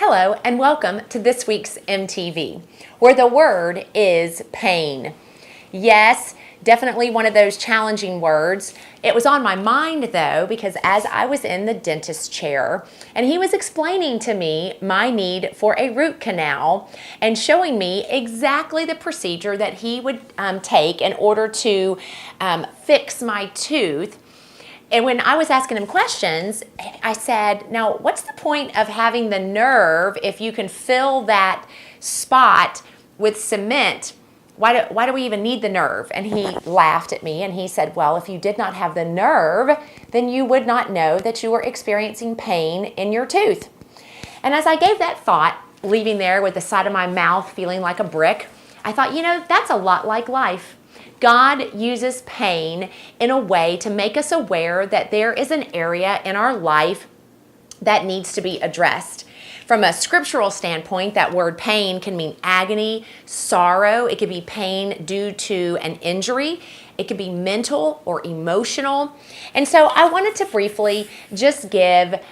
Hello and welcome to this week's MTV, where the word is pain. Yes, definitely one of those challenging words. It was on my mind though, because as I was in the dentist chair and he was explaining to me my need for a root canal and showing me exactly the procedure that he would take in order to fix my tooth. And when I was asking him questions, I said, now what's the point of having the nerve if you can fill that spot with cement? Why do we even need the nerve? And he laughed at me and he said, well, if you did not have the nerve, then you would not know that you were experiencing pain in your tooth. And as I gave that thought, leaving there with the side of my mouth feeling like a brick, I thought, that's a lot like life. God uses pain in a way to make us aware that there is an area in our life that needs to be addressed. From a scriptural standpoint, that word pain can mean agony, sorrow. It could be pain due to an injury. It could be mental or emotional. And so I wanted to briefly just give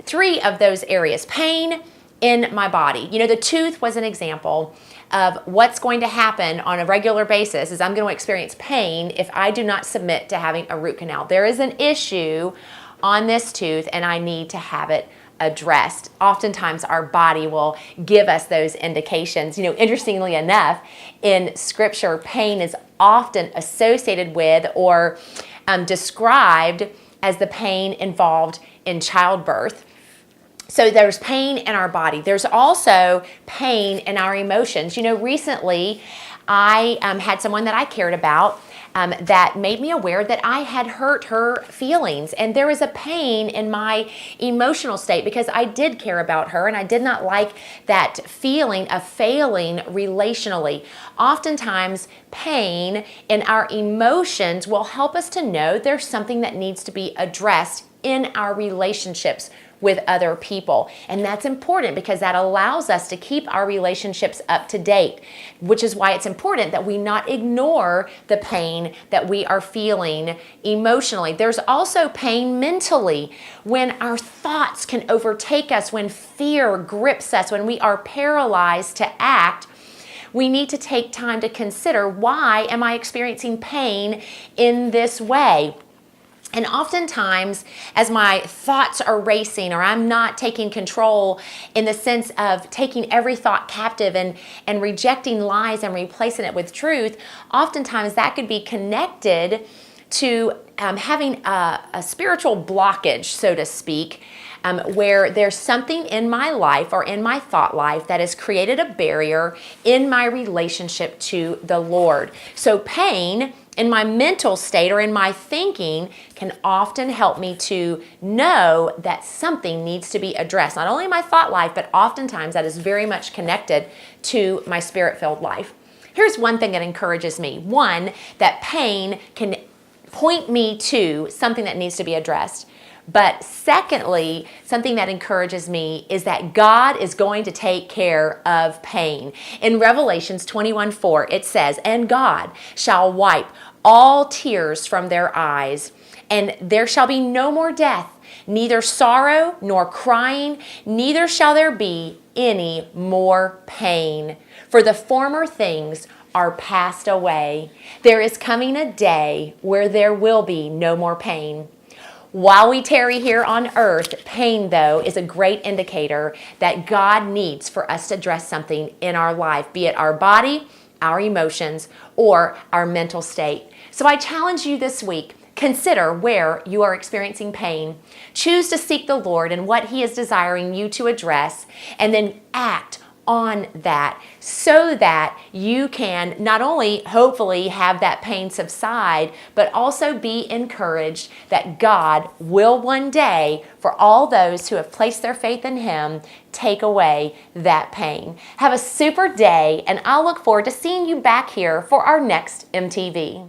three of those areas. Pain in my body. The tooth was an example of what's going to happen on a regular basis is I'm going to experience pain if I do not submit to having a root canal. There is an issue on this tooth and I need to have it addressed. Oftentimes our body will give us those indications. Interestingly enough, in scripture, pain is often associated with or described as the pain involved in childbirth. So there's pain in our body. There's also pain in our emotions. Recently I had someone that I cared about that made me aware that I had hurt her feelings. And there was a pain in my emotional state because I did care about her and I did not like that feeling of failing relationally. Oftentimes, pain in our emotions will help us to know there's something that needs to be addressed in our relationships with other people. And that's important because that allows us to keep our relationships up to date, which is why it's important that we not ignore the pain that we are feeling emotionally. There's also pain mentally when our thoughts can overtake us, when fear grips us, when we are paralyzed to act. We need to take time to consider, why am I experiencing pain in this way? And oftentimes, as my thoughts are racing or I'm not taking control in the sense of taking every thought captive and rejecting lies and replacing it with truth, oftentimes that could be connected to having a spiritual blockage, so to speak, where there's something in my life or in my thought life that has created a barrier in my relationship to the Lord. So pain in my mental state or in my thinking can often help me to know that something needs to be addressed. Not only in my thought life, but oftentimes that is very much connected to my spirit-filled life. Here's one thing that encourages me. One, that pain can point me to something that needs to be addressed. But secondly, something that encourages me is that God is going to take care of pain. In Revelations 21:4, it says, "And God shall wipe all tears from their eyes, and there shall be no more death, neither sorrow nor crying, neither shall there be any more pain. For the former things are passed away. There is coming a day where there will be no more pain." While we tarry here on earth, pain, though, is a great indicator that God needs for us to address something in our life, be it our body, our emotions, or our mental state. So I challenge you this week, consider where you are experiencing pain. Choose to seek the Lord and what He is desiring you to address, and then act on that so that you can not only hopefully have that pain subside, but also be encouraged that God will one day, for all those who have placed their faith in Him, take away that pain. Have a super day, and I'll look forward to seeing you back here for our next MTV.